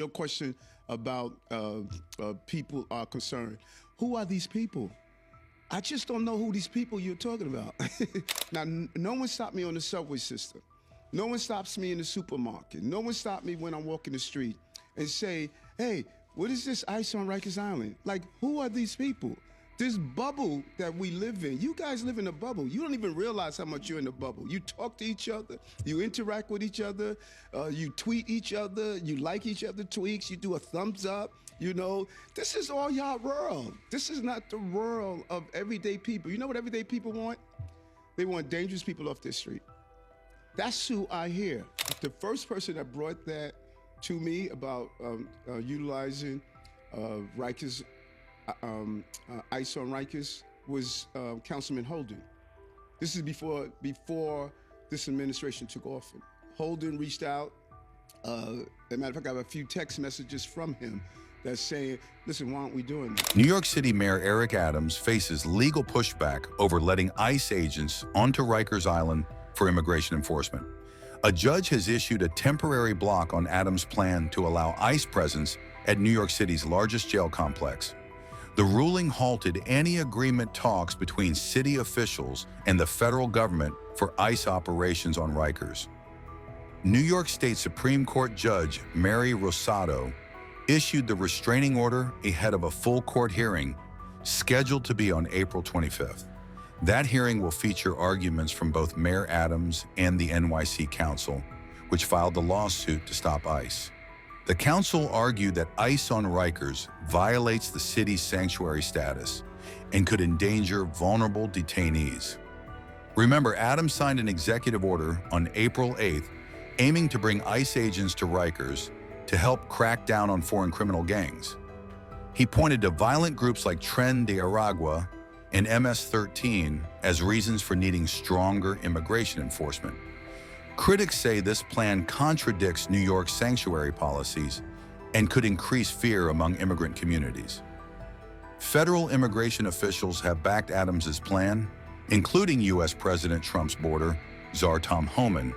Your question about people are concerned. Who are these people? I just don't know who these people you're talking about. Now, no one stopped me on the subway system. No one stops me in the supermarket. No one stopped me when I'm walking the street and say, hey, what is this ice on Rikers Island? Like, who are these people? This bubble that we live in, you guys live in a bubble. You don't even realize how much you're in a bubble. You talk to each other, you interact with each other, you tweet each other, you like each other tweets, you do a thumbs up, you know. This is all y'all world. This is not the world of everyday people. You know what everyday people want? They want dangerous people off their street. That's who I hear. The first person that brought that to me about utilizing Rikers ICE on Rikers was Councilman Holden. This is before this administration took office. Holden reached out. As a matter of fact, I have a few text messages from him that's saying, listen, why aren't we doing this? New York City Mayor Eric Adams faces legal pushback over letting ICE agents onto Rikers Island for immigration enforcement. A judge has issued a temporary block on Adams' plan to allow ICE presence at New York City's largest jail complex. The ruling halted any agreement talks between city officials and the federal government for ICE operations on Rikers. New York State Supreme Court Judge Mary Rosado issued the restraining order ahead of a full court hearing scheduled to be on April 25th. That hearing will feature arguments from both Mayor Adams and the NYC Council, which filed the lawsuit to stop ICE. The council argued that ICE on Rikers violates the city's sanctuary status and could endanger vulnerable detainees. Remember, Adams signed an executive order on April 8th aiming to bring ICE agents to Rikers to help crack down on foreign criminal gangs. He pointed to violent groups like Tren de Aragua and MS-13 as reasons for needing stronger immigration enforcement. Critics say this plan contradicts New York's sanctuary policies and could increase fear among immigrant communities. Federal immigration officials have backed Adams' plan, including U.S. President Trump's border, Czar Tom Homan.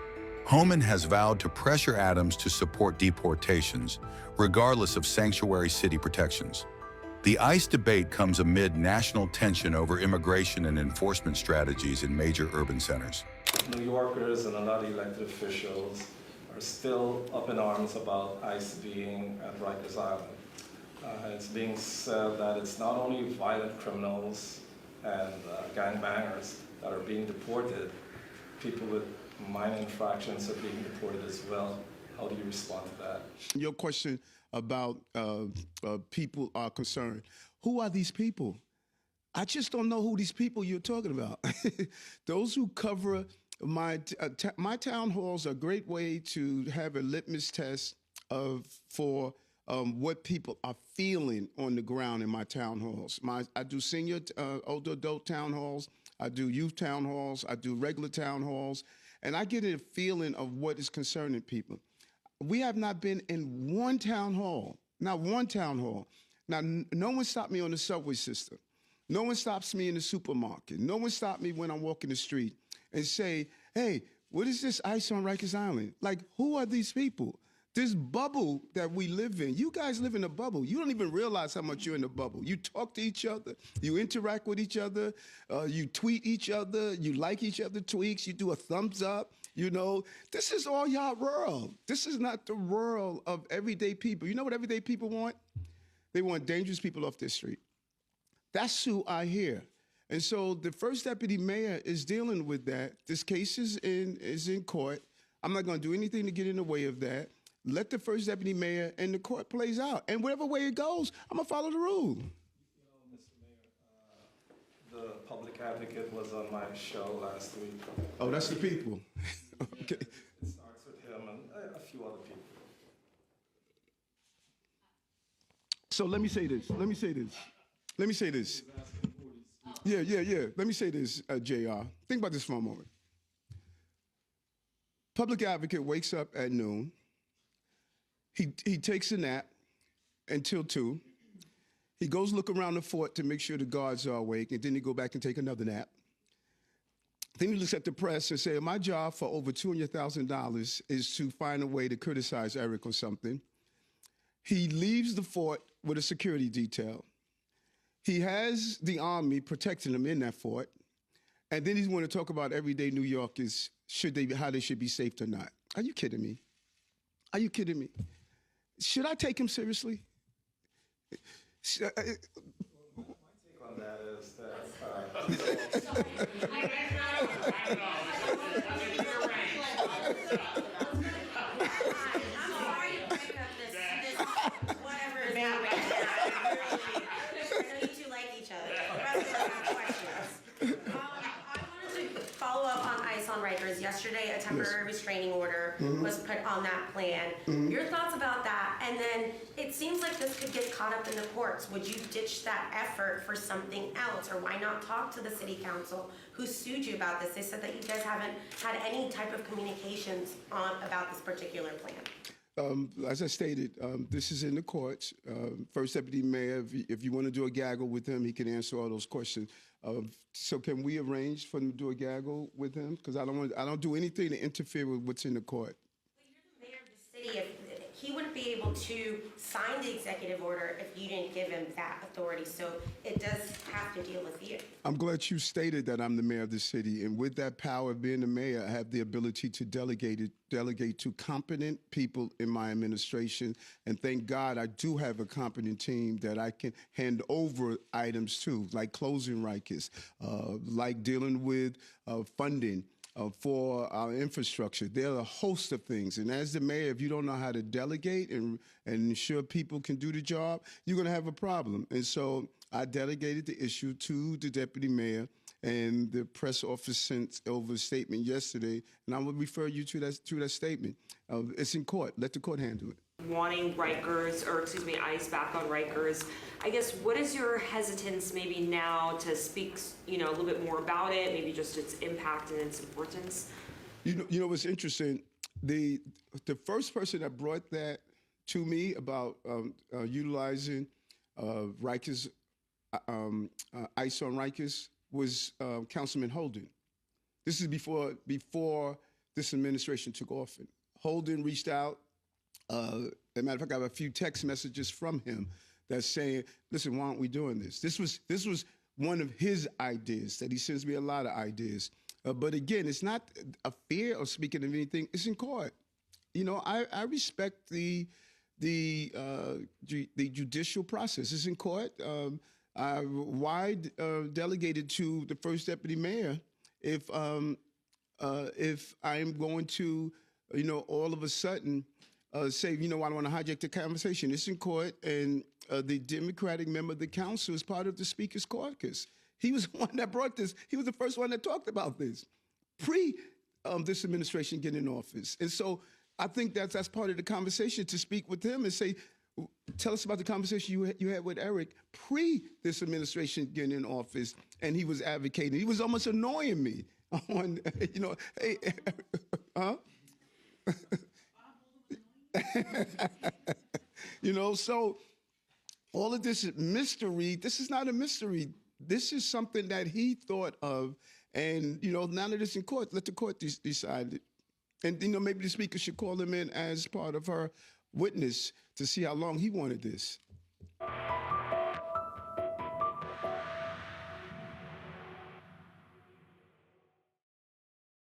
Homan has vowed to pressure Adams to support deportations, regardless of sanctuary city protections. The ICE debate comes amid national tension over immigration and enforcement strategies in major urban centers. New Yorkers and a lot of elected officials are still up in arms about ICE being at Rikers Island. It's being said that it's not only violent criminals and gangbangers that are being deported, people with minor infractions are being deported as well. How do you respond to that? Your question about people are concerned. Who are these people? I just don't know who these people you're talking about. Those who cover my town halls are a great way to have a litmus test for what people are feeling on the ground in my town halls. I do senior, older adult town halls. I do youth town halls. I do regular town halls. And I get a feeling of what is concerning people. We have not been in one town hall, not one town hall. Now, no one stopped me on the subway system. No one stops me in the supermarket. No one stopped me when I'm walking the street and say, hey, what is this ice on Rikers Island? Like, who are these people? This bubble that we live in, you guys live in a bubble. You don't even realize how much you're in a bubble. You talk to each other, you interact with each other, you tweet each other, you like each other tweets, you do a thumbs up, you know. This is all y'all world. This is not the world of everyday people. You know what everyday people want? They want dangerous people off their street. That's who I hear. And so the first deputy mayor is dealing with that. This case is in court. I'm not going to do anything to get in the way of that. Let the first deputy mayor and the court plays out. And whatever way it goes, I'm going to follow the rule. You know, Mr. Mayor, the public advocate was on my show last week. Oh, that's the people. Okay. It starts with him and a few other people. So let me say this. Let me say this. Yeah. Let me say this, JR. Think about this for a moment. Public advocate wakes up at noon. He takes a nap until 2. He goes look around the fort to make sure the guards are awake, and then he go back and take another nap. Then he looks at the press and say, my job for over $200,000 is to find a way to criticize Eric or something. He leaves the fort with a security detail. He has the army protecting him in that fort. And then he's going to talk about everyday New Yorkers, how they should be safe or not. Are you kidding me? Are you kidding me? Should I take him seriously? My take on that is that whatever is happening. I know you two like each other. The rest of us have questions. I wanted to follow up on ICE on Rikers. Yesterday, a temporary restraining order was put on that plan. Your thoughts about that? And then it seems like this could get caught up in the courts. Would you ditch that effort for something else? Or why not talk to the city council who sued you about this? They said that you guys haven't had any type of communications about this particular plan. As I stated, this is in the courts. First Deputy Mayor, if you want to do a gaggle with him, he can answer all those questions. So can we arrange for him to do a gaggle with him? Because I don't do anything to interfere with what's in the court. But you're the mayor of the city. If he wouldn't be able to sign the executive order if you didn't give him that authority. So it does have to deal with you. I'm glad you stated that I'm the mayor of the city, and with that power of being the mayor, I have the ability to delegate to competent people in my administration. And thank God I do have a competent team that I can hand over items to, like closing Rikers, like dealing with funding for our infrastructure. There are a host of things. And as the mayor, if you don't know how to delegate and ensure people can do the job, you're going to have a problem. And so I delegated the issue to the deputy mayor, and the press office sent over a statement yesterday, and I will refer you to that statement. It's in court. Let the court handle it. Wanting ICE back on Rikers. I guess, what is your hesitance maybe now to speak, a little bit more about it, maybe just its impact and its importance? You know what's interesting? The first person that brought that to me about utilizing Rikers, ICE on Rikers was Councilman Holden. This is before this administration took office. Holden reached out. As a matter of fact, I have a few text messages from him that's saying, listen, why aren't we doing this? This was one of his ideas, that he sends me a lot of ideas. But again, it's not a fear of speaking of anything. It's in court. I respect the judicial process. It's in court. Why delegated to the first deputy mayor if I'm going to, all of a sudden say, I don't want to hijack the conversation. It's in court, and the Democratic member of the council is part of the Speaker's caucus. He was the one that brought this. He was the first one that talked about this pre this administration getting in office. And so I think that's part of the conversation, to speak with him and say, tell us about the conversation you had with Eric pre this administration getting in office, and he was advocating. He was almost annoying me on, hey, huh? So all of this mystery, this is not a mystery. This is something that he thought of, and, now that it's in court, let the court decide it. And, maybe the speaker should call him in as part of her witness to see how long he wanted this.